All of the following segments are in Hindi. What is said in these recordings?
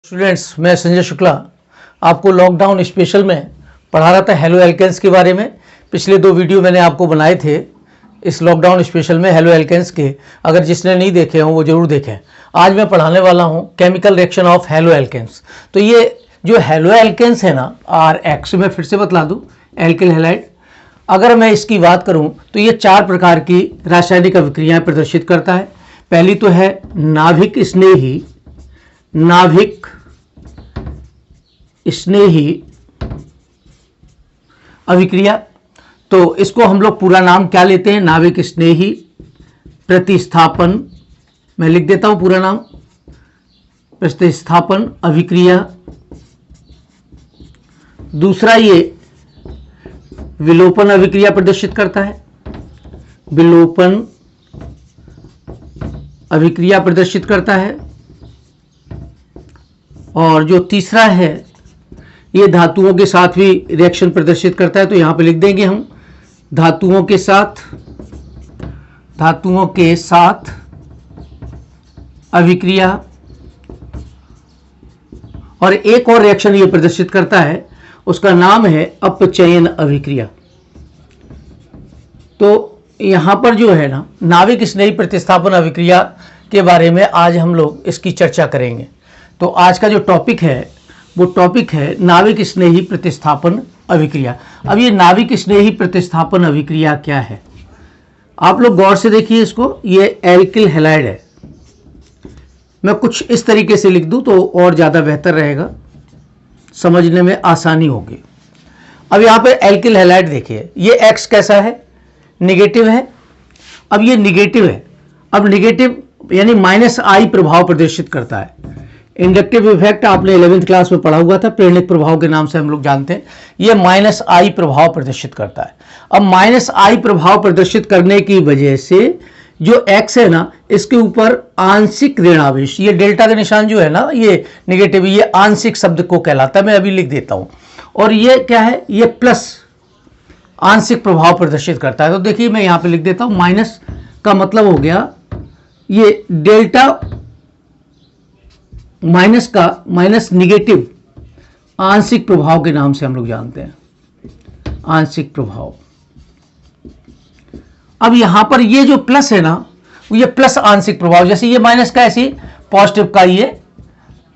स्टूडेंट्स, मैं संजय शुक्ला आपको लॉकडाउन स्पेशल में पढ़ा रहा था हेलो एल्केन्स के बारे में। पिछले 2 वीडियो मैंने आपको बनाए थे इस लॉकडाउन स्पेशल में हेलो एल्केन्स के। अगर जिसने नहीं देखे हों वो जरूर देखें। आज मैं पढ़ाने वाला हूं chemical reaction of haloalkanes. तो ये जो हेलो एल्केन्स है ना, RH, मैं फिर से बतला दूँ, एल्किल हैलाइड। अगर मैं इसकी बात करूँ तो ये 4 प्रकार की रासायनिक अभिक्रियाएँ प्रदर्शित करता है। पहली तो है नाभिक स्नेही अभिक्रिया। तो इसको हम लोग पूरा नाम क्या लेते हैं? नाभिक स्नेही प्रतिस्थापन। मैं लिख देता हूं पूरा नाम, प्रतिस्थापन अभिक्रिया। दूसरा, ये विलोपन अभिक्रिया प्रदर्शित करता है, विलोपन अभिक्रिया प्रदर्शित करता है। और जो तीसरा है, ये धातुओं के साथ भी रिएक्शन प्रदर्शित करता है। तो यहां पे लिख देंगे हम धातुओं के साथ अभिक्रिया। और एक और रिएक्शन ये प्रदर्शित करता है, उसका नाम है अपचयन अभिक्रिया। तो यहां पर जो है ना, नाभिक स्नेही प्रतिस्थापन अभिक्रिया के बारे में आज हम लोग इसकी चर्चा करेंगे। तो आज का जो टॉपिक है वो टॉपिक है नाभिक स्नेही प्रतिस्थापन अभिक्रिया। अब ये नाभिक स्नेही प्रतिस्थापन अभिक्रिया क्या है, आप लोग गौर से देखिए इसको। ये एल्किल हैलाइड है। मैं कुछ इस तरीके से लिख दूं तो और ज़्यादा बेहतर रहेगा, समझने में आसानी होगी। अब यहाँ पे एल्किल हैलाइड देखिए, ये X कैसा है? निगेटिव है। अब ये निगेटिव है। अब निगेटिव यानी -I प्रभाव प्रदर्शित करता है। इंडक्टिव इफेक्ट आपने 11th क्लास में पढ़ा हुआ था, प्रेरणिक प्रभाव के नाम से हम लोग जानते हैं। ये -I प्रभाव प्रदर्शित करता है। अब -I प्रभाव प्रदर्शित करने की वजह से जो X है ना, इसके ऊपर आंशिक ऋणावेश, ये डेल्टा का निशान जो है ना, ये निगेटिव, ये आंशिक शब्द को कहलाता है। मैं अभी लिख देता हूं। और ये क्या है? ये प्लस आंशिक प्रभाव प्रदर्शित करता है। तो देखिए मैं यहां पे लिख देता हूं, माइनस का मतलब हो गया ये डेल्टा, माइनस निगेटिव आंशिक प्रभाव के नाम से हम लोग जानते हैं, आंशिक प्रभाव। अब यहां पर ये जो प्लस है ना, ये प्लस आंशिक प्रभाव, जैसे ये माइनस का ऐसे पॉजिटिव का ये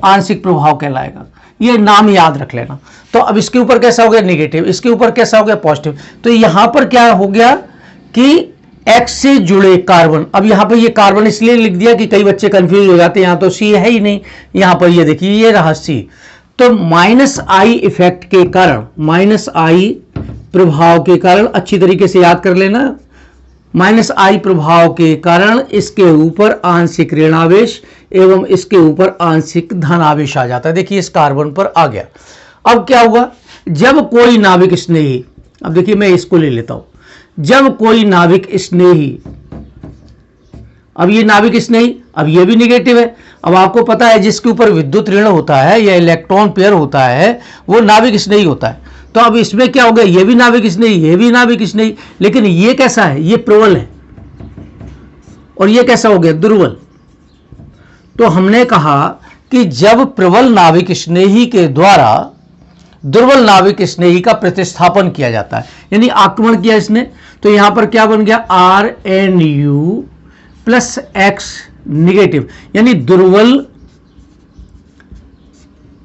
आंशिक प्रभाव कहलाएगा। ये नाम याद रख लेना। तो अब इसके ऊपर कैसा हो गया? निगेटिव। इसके ऊपर कैसा हो गया? पॉजिटिव। तो यहां पर क्या हो गया कि X से जुड़े कार्बन। अब यहां पर ये कार्बन इसलिए लिख दिया कि कई बच्चे कंफ्यूज हो जाते हैं, यहां तो C है ही नहीं, यहां पर ये देखिए ये रहा C। तो -I इफेक्ट के कारण, -I प्रभाव के कारण, अच्छी तरीके से याद कर लेना, -I प्रभाव के कारण इसके ऊपर आंशिक ऋणावेश एवं इसके ऊपर आंशिक धनावेश आ जाता है। देखिए इस कार्बन पर आ गया। अब क्या हुआ? जब कोई नाभिक स्नेही, अब देखिए मैं इसको ले लेता हूं, जब कोई नाभिक स्नेही, अब ये नाभिक स्नेही, अब ये भी निगेटिव है। अब आपको पता है जिसके ऊपर विद्युत ऋण होता है या इलेक्ट्रॉन पेयर होता है वो नाभिक स्नेही होता है। तो अब इसमें क्या हो गया? ये भी नाभिक स्नेही, ये भी नाभिक स्नेही, लेकिन ये कैसा है? ये प्रबल है। और ये कैसा हो गया? दुर्बल। तो हमने कहा कि जब प्रबल नाभिक स्नेही के द्वारा दुर्बल नाभिक स्नेही का प्रतिस्थापन किया जाता है, यानी आक्रमण किया इसने, तो यहां पर क्या बन गया? RNU प्लस X निगेटिव, यानी दुर्बल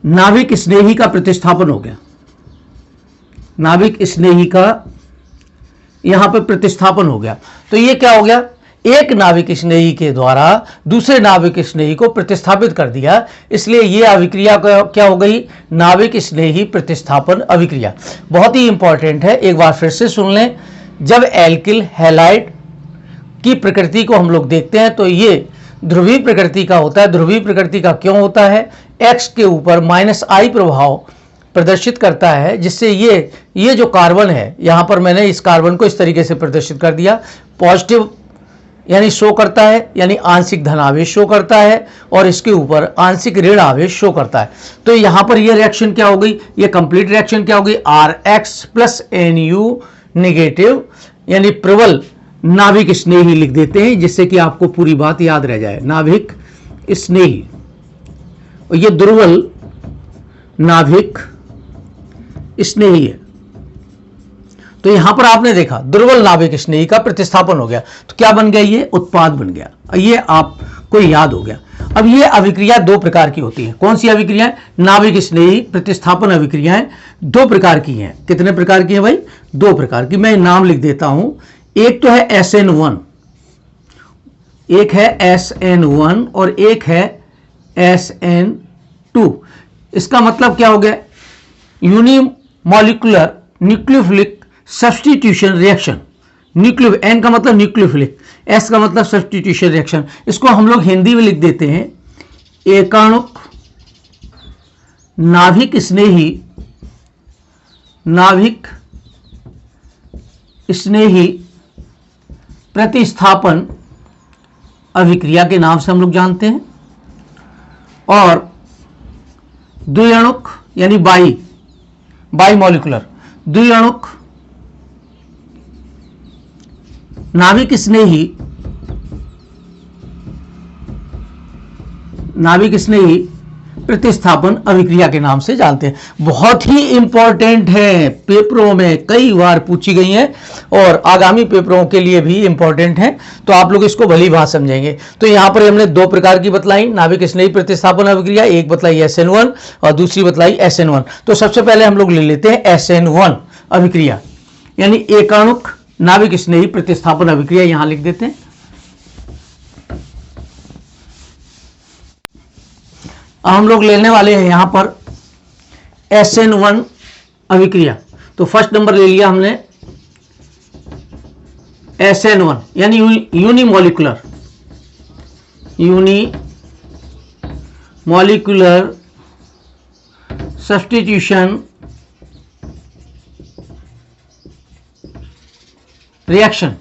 नाभिक स्नेही का प्रतिस्थापन हो गया। नाभिक स्नेही का यहां पर प्रतिस्थापन हो गया। तो ये क्या हो गया? एक नाभिक स्नेही के द्वारा दूसरे नाभिक स्नेही को प्रतिस्थापित कर दिया, इसलिए यह अभिक्रिया क्या हो गई? नाभिक स्नेही प्रतिस्थापन अभिक्रिया। बहुत ही इंपॉर्टेंट है, एक बार फिर से सुन लें। जब एल्किल हैलाइड की प्रकृति को हम लोग देखते हैं तो ये ध्रुवीय प्रकृति का होता है। ध्रुवीय प्रकृति का क्यों होता है? X के ऊपर -I प्रभाव प्रदर्शित करता है, जिससे ये जो कार्बन है, यहां पर मैंने इस कार्बन को इस तरीके से प्रदर्शित कर दिया, पॉजिटिव यानी शो करता है, यानी आंशिक धनावेश शो करता है, और इसके ऊपर आंशिक ऋण आवेश शो करता है। तो यहां पर ये रिएक्शन क्या हो गई? ये कंप्लीट रिएक्शन क्या हो गई? RH प्लस NU नेगेटिव, यानी प्रबल नाभिक स्नेही लिख देते हैं, जिससे कि आपको पूरी बात याद रह जाए। नाभिक स्नेही, और ये दुर्बल नाभिक स्नेही है। तो यहां पर आपने देखा दुर्बल नाभिक स्नेही का प्रतिस्थापन हो गया, तो क्या बन गया, ये उत्पाद बन गया। ये आपको याद हो गया। अब ये अभिक्रिया दो प्रकार की होती है। कौन सी अभिक्रियाएं? नाभिक स्नेही प्रतिस्थापन अभिक्रियाएं दो प्रकार की हैं। कितने प्रकार की हैं भाई? दो प्रकार की। मैं नाम लिख देता हूं। एक तो है SN1, एक है SN1 और एक है SN2। इसका मतलब क्या हो गया? Unimolecular nucleophilic substitution reaction. Nucleo, N का मतलब न्यूक्लियोफिलिक, S का मतलब सब्स्टिट्यूशन रिएक्शन। इसको हम लोग हिंदी में लिख देते हैं एकाणुक नाभिक स्नेही प्रतिस्थापन अभिक्रिया के नाम से हम लोग जानते हैं। और द्विअणुक यानी बाईमोलिकुलर द्विअणुक नाभिक स्नेही प्रतिस्थापन अभिक्रिया के नाम से जानते हैं। बहुत ही इंपॉर्टेंट है, पेपरों में कई बार पूछी गई है और आगामी पेपरों के लिए भी इंपॉर्टेंट है, तो आप लोग इसको भली बात समझेंगे। तो यहां पर हमने दो प्रकार की बतलाई नाभिक स्नेही प्रतिस्थापन अभिक्रिया, एक बतलाई SN1 और दूसरी बतलाई SN1। तो सबसे पहले हम लोग ले लेते हैं SN1 अभिक्रिया, यानी एकाणुक नाभिक स्नेही प्रतिस्थापन अभिक्रिया। यहां लिख देते हैं। हम लोग लेने वाले हैं यहां पर SN1 अभिक्रिया। तो फर्स्ट नंबर ले लिया हमने SN1 यानी यूनिमोलिकुलर सब्स्टिट्यूशन रिएक्शन।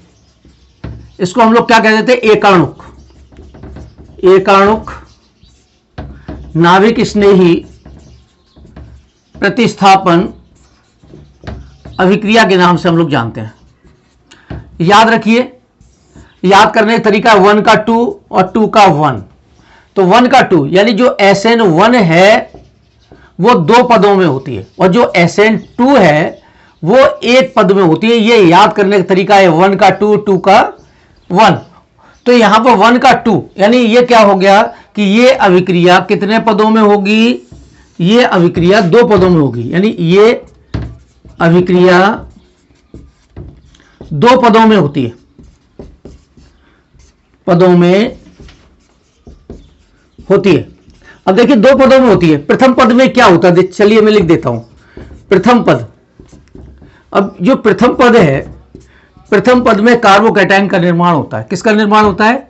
इसको हम लोग क्या कह देते हैं? एकाणुक नाभिक स्नेही प्रतिस्थापन अभिक्रिया के नाम से हम लोग जानते हैं। याद रखिए, याद करने का तरीका 1 का 2 और 2 का 1। तो 1 का 2 यानी जो SN1 है वो दो पदों में होती है और जो SN2 है वो एक पद में होती है। ये याद करने का तरीका है 1 का 2, 2 का 1। तो यहां पर 1 का 2 यानी ये क्या हो गया कि ये अभिक्रिया कितने पदों में होगी? ये अभिक्रिया दो पदों में होगी, यानी ये अभिक्रिया दो पदों में होती है, पदों में होती है। अब देखिए दो पदों में होती है। प्रथम पद में क्या होता है? चलिए मैं लिख देता हूं प्रथम पद। अब जो प्रथम पद है, प्रथम पद में कार्बोकैटायन का निर्माण होता है। किसका निर्माण होता है?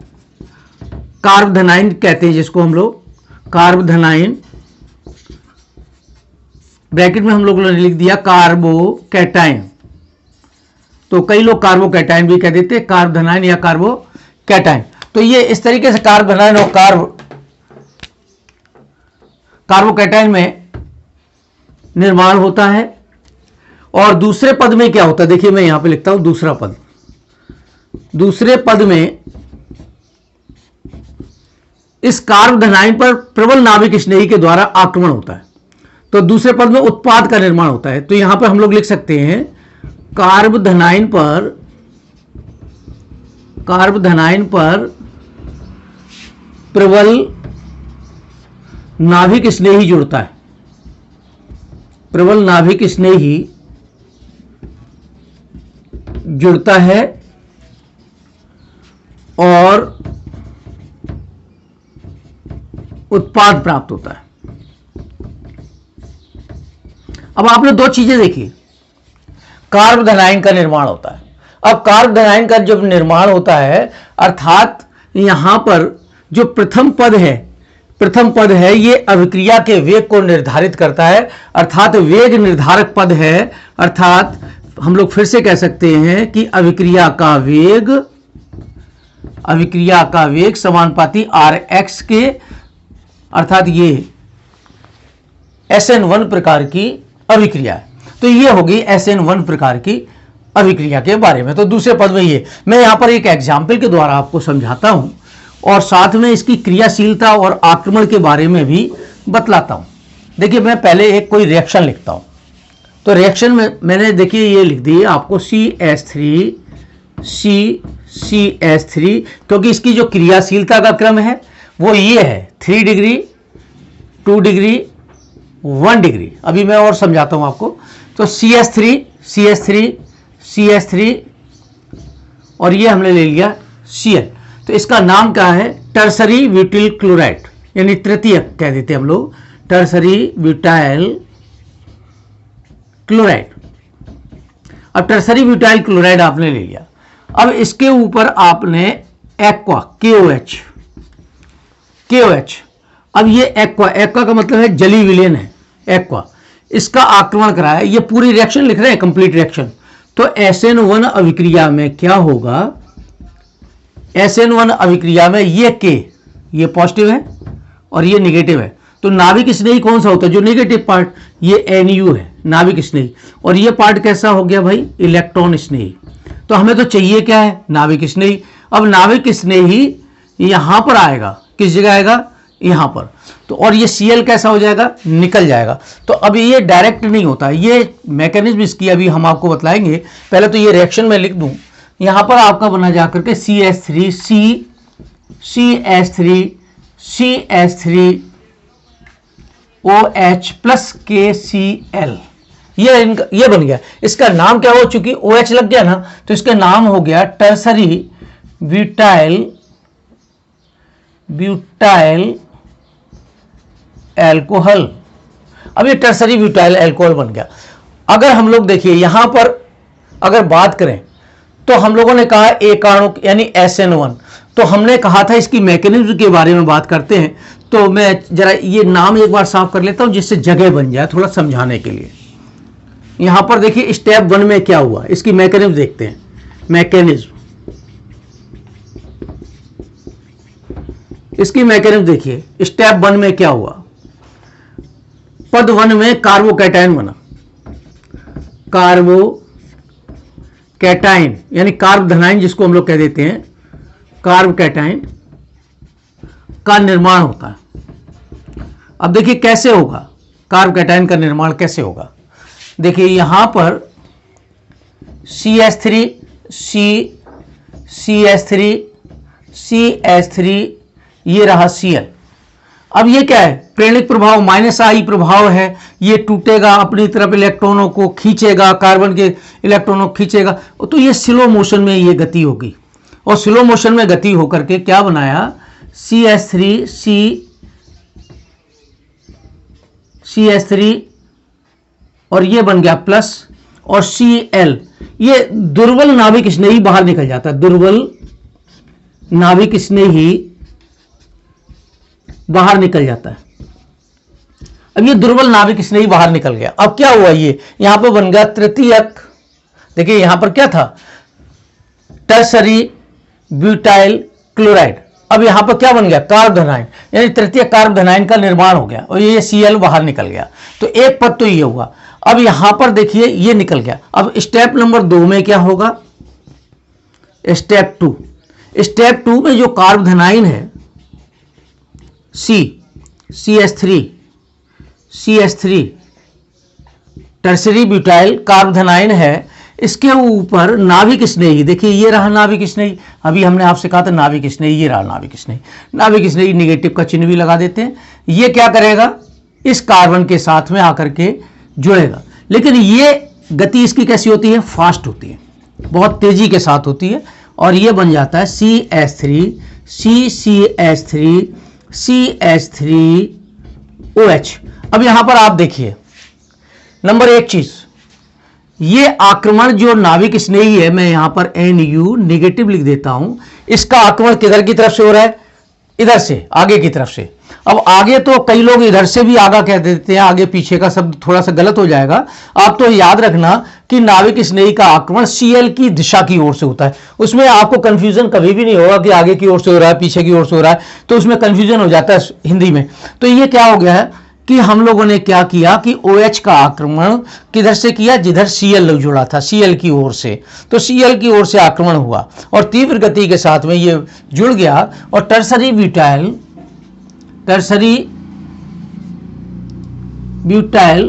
कार्बोधनाइन कहते हैं जिसको हम लोग, कार्बोधनाइन, ब्रैकेट में हम लोगों ने लिख दिया कार्बोकैटायन। तो कई लोग कार्बोकैटायन भी कह देते हैं, कार्बोधनाइन या कार्बोकैटायन। तो ये इस तरीके से कार्बोधनाइन और कार्बोकैटायन में निर्माण होता है। और दूसरे पद में क्या होता है? देखिए मैं यहां पे लिखता हूं दूसरा पद। दूसरे पद में इस कार्बोधनाइन पर प्रबल नाभिक स्नेही के द्वारा आक्रमण होता है। तो दूसरे पद में उत्पाद का निर्माण होता है। तो यहां पर हम लोग लिख सकते हैं कार्बोधनाइन पर प्रबल नाभिक स्नेही जुड़ता है। प्रबल नाभिक स्नेही जुड़ता है और उत्पाद प्राप्त होता है। अब आपने दो चीजें देखी, कार्बोधनाइन का निर्माण होता है। अब कार्बोधनाइन का जब निर्माण होता है अर्थात यहां पर जो प्रथम पद है ये अभिक्रिया के वेग को निर्धारित करता है, अर्थात वेग निर्धारक पद है। अर्थात हम लोग फिर से कह सकते हैं कि अभिक्रिया का वेग समानुपाती Rx के, अर्थात ये SN1 प्रकार की अभिक्रिया है। तो ये होगी SN1 प्रकार की अभिक्रिया के बारे में। तो दूसरे पद में ये मैं यहां पर एक एग्जाम्पल के द्वारा आपको समझाता हूं और साथ में इसकी क्रियाशीलता और आक्रमण के बारे में भी बतलाता हूं। देखिए मैं पहले एक कोई रिएक्शन लिखता हूं। तो रिएक्शन में मैंने देखिए ये लिख दी आपको CH3 CCH3, क्योंकि इसकी जो क्रियाशीलता का क्रम है वो ये है 3 डिग्री 2 डिग्री 1 डिग्री। अभी मैं और समझाता हूं आपको। तो CH3 और ये हमने ले लिया Cl। तो इसका नाम क्या है? टर्सरी ब्यूटिल क्लोराइड, यानी तृतीयक कह देते हैं हम लोग, टर्सरी ब्यूटाइल क्लोराइड। अब टर्सरी ब्यूटाइल क्लोराइड आपने ले लिया। अब इसके ऊपर आपने एक्वा KOH। अब ये एक्वा का मतलब है जली विलेन है एक्वा, इसका आक्रमण कराया। ये पूरी रिएक्शन लिख रहे हैं, कंप्लीट रिएक्शन। तो SN1 अभिक्रिया में क्या होगा? SN1 अभिक्रिया में ये K ये पॉजिटिव है और ये नेगेटिव है। तो नाभिक स्नेही कौन सा होता है? जो नेगेटिव पार्ट, ये NU है नाभिक स्नेही। और ये पार्ट कैसा हो गया भाई? इलेक्ट्रॉन स्नेही। तो हमें तो चाहिए क्या है? नाभिक स्नेही। अब नाभिक स्नेही यहां पर आएगा, किस जगह आएगा? यहां पर। तो और ये Cl कैसा हो जाएगा? निकल जाएगा। तो अब ये डायरेक्ट नहीं होता, ये मैकेनिज्म इसकी अभी हम आपको बतलाएंगे। पहले तो ये रिएक्शन में लिख दूं, यहां पर आपका बना जाकर के CH3OH प्लस KCl, ये बन गया। इसका नाम क्या हो? चूंकि OH लग गया ना, तो इसका नाम हो गया टर्सरी ब्यूटाइल एल्कोहल। अब ये टर्सरी ब्यूटाइल एल्कोहल बन गया। अगर हम लोग देखिए यहां पर अगर बात करें तो हम लोगों ने कहा एक आणु यानी SN1। तो हमने कहा था इसकी मैकेनिज्म के बारे में बात करते हैं। तो मैं जरा ये नाम एक बार साफ कर लेता हूं जिससे जगह बन जाए थोड़ा समझाने के लिए। यहां पर देखिए स्टेप 1 में क्या हुआ, इसकी मैकेनिज्म देखते हैं। इसकी मैकेनिज्म देखिए। स्टेप 1 में क्या हुआ? पद 1 में कार्बोकैटायन बना, कार्बोकैटायन यानी कार्बधनाइन जिसको हम लोग कह देते हैं, कार्बोकैटायन का निर्माण होता है। अब देखिए कैसे होगा कार्बोकैटायन का निर्माण, कैसे होगा? देखिए यहां पर CH3 ये रहा Cl। अब ये क्या है? प्रेरणिक प्रभाव -I प्रभाव है। ये टूटेगा, अपनी तरफ इलेक्ट्रॉनों को खींचेगा, कार्बन के इलेक्ट्रॉनों को खींचेगा। तो ये स्लो मोशन में ये गति होगी, और स्लो मोशन में गति होकर के क्या बनाया? CH3 और ये बन गया प्लस, और Cl। ये दुर्बल नाभिक स्नेही बाहर निकल जाता है, दुर्बल नाभिक स्नेही बाहर निकल जाता है। अब ये दुर्बल नाभिक स्नेही बाहर निकल गया। अब क्या हुआ? ये यहां पर बन गया तृतीयक। देखिए यहां पर क्या था? Tertiary butyl chloride. अब यहां पर क्या बन गया? कार्बधनाइन, यानी तृतीय कार्बधनाइन का निर्माण हो गया, और ये Cl बाहर निकल गया। तो एक पद तो ये हुआ। अब यहां पर देखिए ये निकल गया। अब स्टेप नंबर 2 में क्या होगा? स्टेप 2 में जो कार्बधनाइन है CH3 टर्सरी ब्यूटाइल कार्बधनाइन है, इसके ऊपर नाभिक स्नेही। देखिए ये रहा नाभिक स्नेही। अभी हमने आपसे कहा था नाभिक स्नेही, ये रहा नाभिक स्नेही। नाभिक स्नेही नेगेटिव का चिन्ह भी लगा देते हैं। ये क्या करेगा? इस कार्बन के साथ में आकर के जुड़ेगा। लेकिन ये गति इसकी कैसी होती है? फास्ट होती है, बहुत तेजी के साथ होती है। और ये बन जाता है CH3OH। अब यहां पर आप देखिए नंबर 1 चीज, ये आक्रमण जो नाभिक स्नेही है, मैं यहां पर NU नेगेटिव लिख देता हूं। इसका आक्रमण किधर की तरफ से हो रहा है? इधर से, आगे की तरफ से। अब आगे तो कई लोग इधर से भी आगा कह देते हैं, आगे पीछे का शब्द थोड़ा सा गलत हो जाएगा। आप तो याद रखना कि नाभिक स्नेही का आक्रमण Cl की दिशा की ओर से होता है। उसमें आपको कंफ्यूजन कभी भी नहीं होगा कि आगे की ओर से हो रहा है, पीछे की ओर से हो रहा है, तो उसमें कंफ्यूजन हो जाता है हिंदी में। तो ये क्या हो गया है कि हम लोगों ने क्या किया कि OH का आक्रमण किधर से किया? जिधर Cl जुड़ा था, Cl की ओर से। तो Cl की ओर से आक्रमण हुआ और तीव्र गति के साथ में ये जुड़ गया, और टर्सरी ब्यूटाइल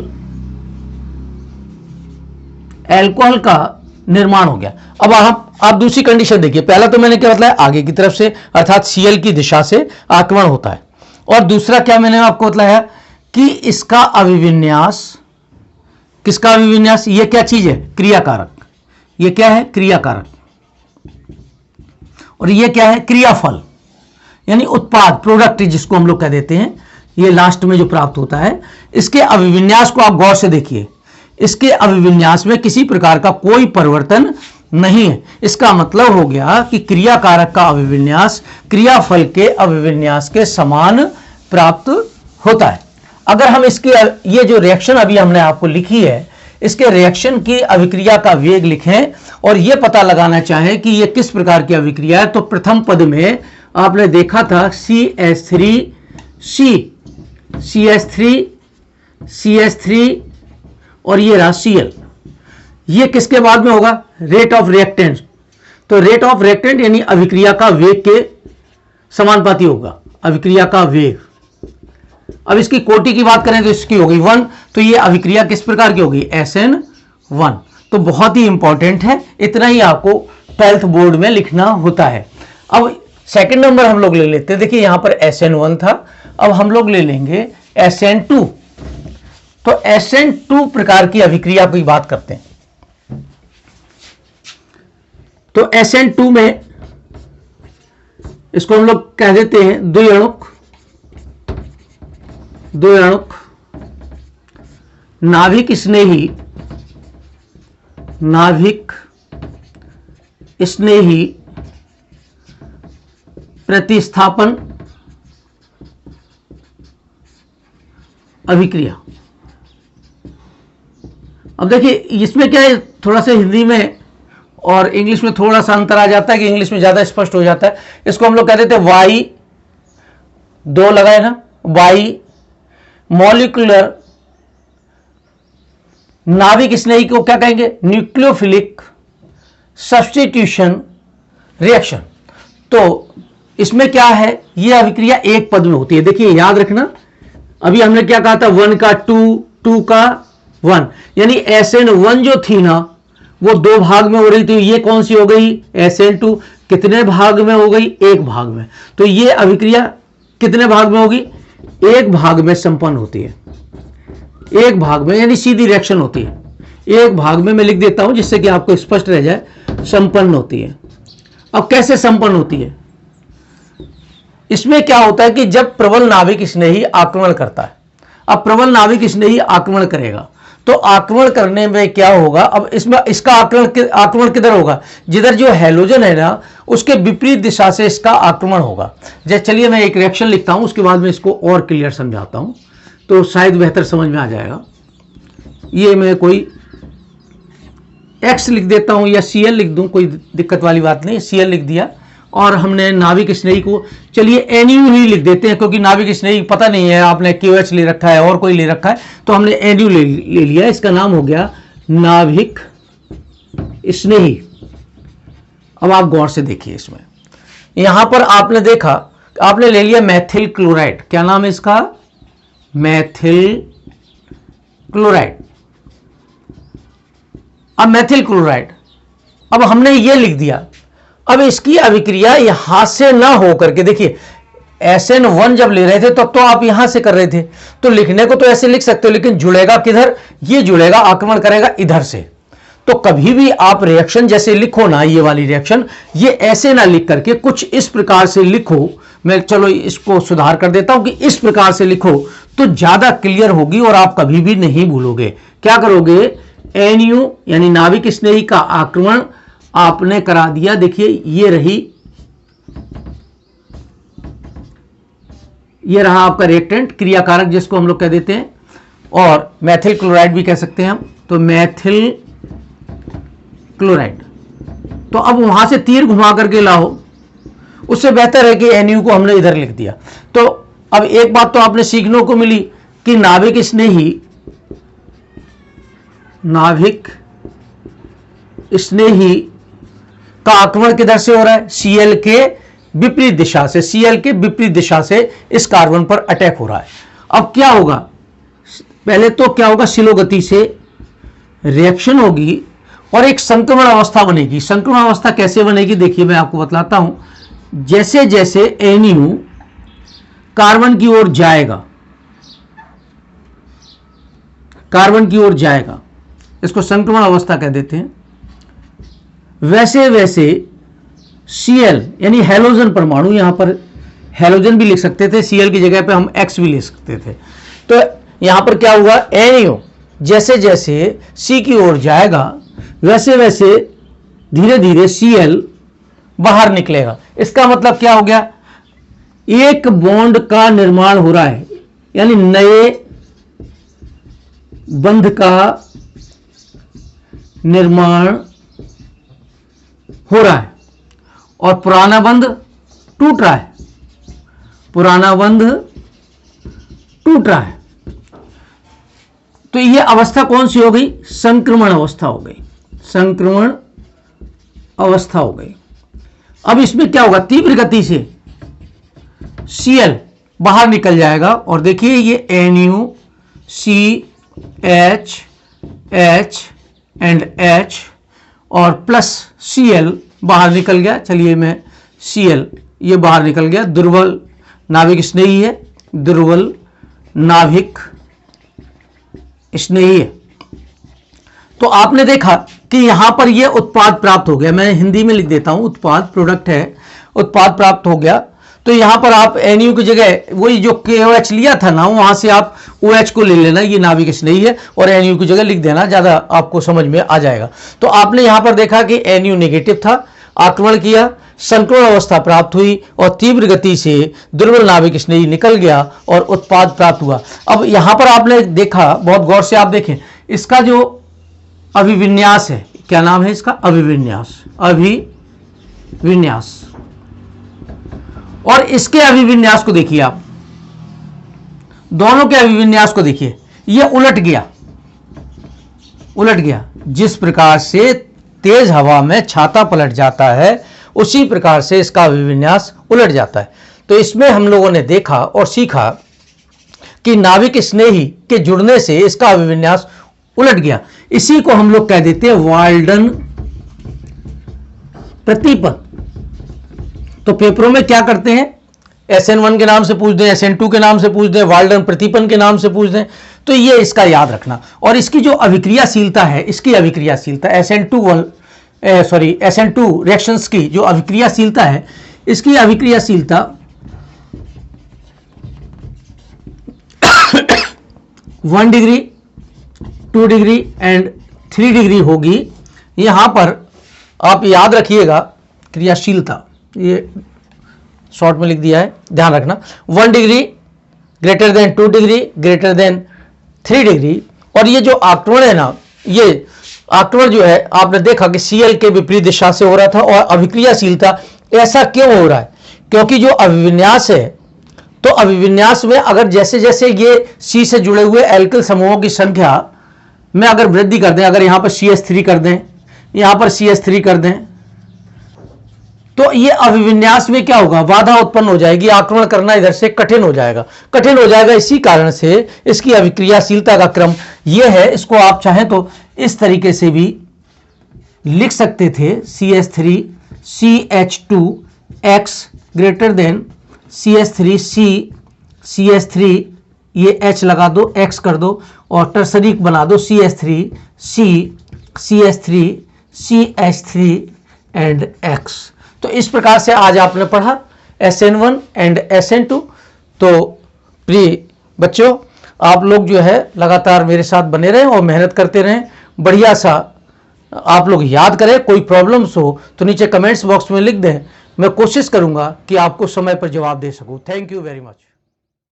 अल्कोहल का निर्माण हो गया। अब आप दूसरी कंडीशन देखिए, पहला तो मैंने क्या बताया, आगे की तरफ से अर्थात Cl की दिशा से आक्रमण होता है, और दूसरा क्या मैंने आपको बताया कि इसका अभिविन्यास, किसका अभिविन्यास, ये क्या चीज है, क्रियाकारक, ये क्या है, क्रियाकारक, और ये क्या है, क्रियाफल, यानी उत्पाद, प्रोडक्ट जिसको हम लोग कह देते हैं, ये लास्ट में जो प्राप्त होता है। इसके अभिविन्यास को आप गौर से देखिए, इसके अभिविन्यास में किसी प्रकार का कोई परिवर्तन नहीं है। इसका मतलब हो गया कि क्रियाकारक का अभिविन्यास क्रियाफल के अभिविन्यास के समान प्राप्त होता है। अगर हम इसके ये जो रिएक्शन अभी हमने आपको लिखी है, इसके रिएक्शन की अभिक्रिया का वेग लिखें और यह पता लगाना चाहें कि यह किस प्रकार की अभिक्रिया है, तो प्रथम पद में आपने देखा था CH3 और ये रहा Cl। ये किसके बाद में होगा, रेट ऑफ रिएक्टेंट। तो रेट ऑफ रिएक्टेंट यानी अभिक्रिया का वेग के समानुपाती होगा, अभिक्रिया का वेग। अब इसकी कोटि की बात करें तो इसकी होगी 1, तो ये अभिक्रिया किस प्रकार की होगी, SN1। तो बहुत ही इंपॉर्टेंट है, इतना ही आपको 12th बोर्ड में लिखना होता है। अब सेकंड नंबर हम लोग ले लेते हैं, देखिए यहां पर SN1 था, अब हम लोग ले लेंगे SN2। तो SN2 प्रकार की अभिक्रिया की बात करते हैं। तो SN2 में इसको हम लोग कह देते हैं द्विअणुक नाभिक स्नेही प्रतिस्थापन अभिक्रिया। अब देखिए इसमें क्या है, थोड़ा सा हिंदी में और इंग्लिश में थोड़ा सा अंतर आ जाता है कि इंग्लिश में ज्यादा स्पष्ट हो जाता है। इसको हम लोग कह देते हैं वाई, 2 लगाए ना, वाई मॉलिक्यूलर नाभिक स्नेही को क्या कहेंगे, न्यूक्लियोफिलिक सब्स्टिट्यूशन रिएक्शन। तो इसमें क्या है, यह अभिक्रिया एक पद में होती है। देखिए याद रखना, अभी हमने क्या कहा था, 1 का 2, 2 का 1, यानी SN1 जो थी ना वो 2 भाग में हो रही थी। ये कौन सी हो गई, SN2 कितने भाग में हो गई, 1 भाग में। तो ये अभिक्रिया कितने भाग में होगी, 1 भाग में संपन्न होती है, 1 भाग में, यानी सीधी रिएक्शन होती है। 1 भाग में मैं लिख देता हूं जिससे कि आपको स्पष्ट रह जाए, संपन्न होती है। अब कैसे संपन्न होती है, इसमें क्या होता है कि जब प्रबल नाभिक स्नेही आक्रमण करता है, अब प्रबल नाभिक स्नेही आक्रमण करेगा तो आक्रमण करने में क्या होगा, अब इसमें इसका आक्रमण किधर होगा, जिधर जो हैलोजन है ना उसके विपरीत दिशा से इसका आक्रमण होगा। जैसे चलिए मैं एक रिएक्शन लिखता हूं, उसके बाद में इसको और क्लियर समझाता हूं तो शायद बेहतर समझ में आ जाएगा। ये मैं कोई X लिख देता हूं या Cl लिख दूं, कोई दिक्कत वाली बात नहीं, Cl लिख दिया और हमने नाभिक स्नेही को चलिए NU ही लिख देते हैं, क्योंकि नाभिक स्नेही पता नहीं है, आपने QH ले रखा है और कोई ले रखा है, तो हमने NU ले लिया, इसका नाम हो गया नाभिक स्नेही। अब आप गौर से देखिए, इसमें यहां पर आपने देखा, आपने ले लिया मैथिल क्लोराइड, क्या नाम है इसका, मैथिल क्लोराइड। अब मैथिल क्लोराइड, अब हमने ये लिख दिया। अब इसकी अभिक्रिया यहां से ना हो करके, देखिए SN1 जब ले रहे थे तब तो आप यहां से कर रहे थे, तो लिखने को तो ऐसे लिख सकते हो, लेकिन जुड़ेगा किधर, ये जुड़ेगा, आक्रमण करेगा इधर से। तो कभी भी आप रिएक्शन जैसे लिखो ना, ये वाली रिएक्शन, ये ऐसे ना लिख करके कुछ इस प्रकार से लिखो। मैं चलो इसको सुधार कर देता हूं कि इस प्रकार से लिखो तो ज्यादा क्लियर होगी और आप कभी भी नहीं भूलोगे। क्या करोगे, NU यानी नाभिक स्नेही का आक्रमण आपने करा दिया। देखिए ये रहा आपका रिएक्टेंट, क्रियाकारक जिसको हम लोग कह देते हैं, और मैथिल क्लोराइड भी कह सकते हैं हम, तो मैथिल क्लोराइड। तो अब वहां से तीर घुमा करके लाओ, उससे बेहतर है कि NU को हमने इधर लिख दिया। तो अब एक बात तो आपने सीखने को मिली कि नाभिक स्नेही का आक्रमण किधर से हो रहा है, Cl के विपरीत दिशा से, Cl के विपरीत दिशा से इस कार्बन पर अटैक हो रहा है। अब क्या होगा, पहले तो क्या होगा, स्लो गति से रिएक्शन होगी और एक संक्रमण अवस्था बनेगी। संक्रमण अवस्था कैसे बनेगी देखिए मैं आपको बतलाता हूं। जैसे जैसे NU कार्बन की ओर जाएगा, कार्बन की ओर जाएगा, इसको संक्रमण अवस्था कह देते हैं, वैसे वैसे Cl यानी हैलोजन परमाणु, यहां पर हैलोजन भी लिख सकते थे, Cl की जगह पे हम X भी लिख सकते थे। तो यहां पर क्या हुआ, NO जैसे जैसे C की ओर जाएगा वैसे वैसे धीरे धीरे Cl बाहर निकलेगा। इसका मतलब क्या हो गया, एक बॉन्ड का निर्माण हो रहा है, यानी नए बंध का निर्माण हो रहा है और पुराना बंध टूट रहा है, पुराना बंध टूट रहा है। तो यह अवस्था कौन सी हो गई, संक्रमण अवस्था हो गई, संक्रमण अवस्था हो गई। अब इसमें क्या होगा, तीव्र गति से Cl बाहर निकल जाएगा और देखिए ये NU CH H and H और प्लस Cl बाहर निकल गया। चलिए मैं Cl ये बाहर निकल गया, दुर्बल नाभिक स्नेही है, दुर्बल नाभिक स्नेही है। तो आपने देखा कि यहां पर यह उत्पाद प्राप्त हो गया, मैं हिंदी में लिख देता हूं, उत्पाद प्रोडक्ट है, उत्पाद प्राप्त हो गया। तो यहां पर आप NU की जगह वही जो KOH लिया था ना, वहां से आप OH को ले लेना, ये नाभिक स्नेही है, और NU की जगह लिख देना, ज्यादा आपको समझ में आ जाएगा। तो आपने यहां पर देखा कि NU नेगेटिव था, आक्रमण किया, संक्रमण अवस्था प्राप्त हुई और तीव्र गति से दुर्बल नाभिक स्नेही निकल गया और उत्पाद प्राप्त हुआ। अब यहां पर आपने देखा, बहुत गौर से आप देखें, इसका जो अभिविन्यास है, क्या नाम है इसका, अभिविन्यास, अभिविन्यास, और इसके अभिविन्यास को देखिए आप, दोनों के अभिविन्यास को देखिए, यह उलट गया, उलट गया। जिस प्रकार से तेज हवा में छाता पलट जाता है उसी प्रकार से इसका अभिविन्यास उलट जाता है। तो इसमें हम लोगों ने देखा और सीखा कि नाभिक स्नेही के जुड़ने से इसका अभिविन्यास उलट गया। इसी को हम लोग कह देते हैं वाल्डन प्रतिपन। तो पेपरों में क्या करते हैं, SN1 के नाम से पूछ दें, SN2 के नाम से पूछ दें, वाल्डन प्रतिपन के नाम से पूछ दें, तो ये इसका याद रखना। और इसकी जो अभिक्रियाशीलता है, इसकी अभिक्रियाशीलता SN2 रिएक्शंस की जो अभिक्रियाशीलता है, इसकी अभिक्रियाशीलता 1 डिग्री, 2 डिग्री एंड 3 डिग्री होगी। यहां पर आप याद रखिएगा क्रियाशीलता, ये शॉर्ट में लिख दिया है, ध्यान रखना, 1 degree greater than 2 degree greater than 3 degree. और ये जो आक्रमण है ना, ये आक्रमण जो है आपने देखा कि Cl के विपरीत दिशा से हो रहा था। और अभिक्रियाशीलता ऐसा क्यों हो रहा है, क्योंकि जो अभिविन्यास है, तो अभिविन्यास में अगर जैसे जैसे ये C से जुड़े हुए एल्किल समूहों की संख्या में अगर वृद्धि कर दें, अगर यहां पर CH3 कर दें, यहां पर CH3 कर दें, तो ये अभिविन्यास में क्या होगा, बाधा उत्पन्न हो जाएगी, आक्रमण करना इधर से कठिन हो जाएगा, कठिन हो जाएगा। इसी कारण से इसकी अभिक्रियाशीलता का क्रम यह है। इसको आप चाहें तो इस तरीके से भी लिख सकते थे, CH3 CH2X greater than CH3 CH3, ये H लगा दो, X कर दो और टर्सरी बना दो CH3 CH3 CH3 and X। तो इस प्रकार से आज आपने पढ़ा SN1 एंड SN2। तो प्रिय बच्चों, आप लोग जो है लगातार मेरे साथ बने रहें और मेहनत करते रहें, बढ़िया सा आप लोग याद करें। कोई प्रॉब्लम्स हो तो नीचे कमेंट्स बॉक्स में लिख दें, मैं कोशिश करूंगा कि आपको समय पर जवाब दे सकूं। Thank you very much.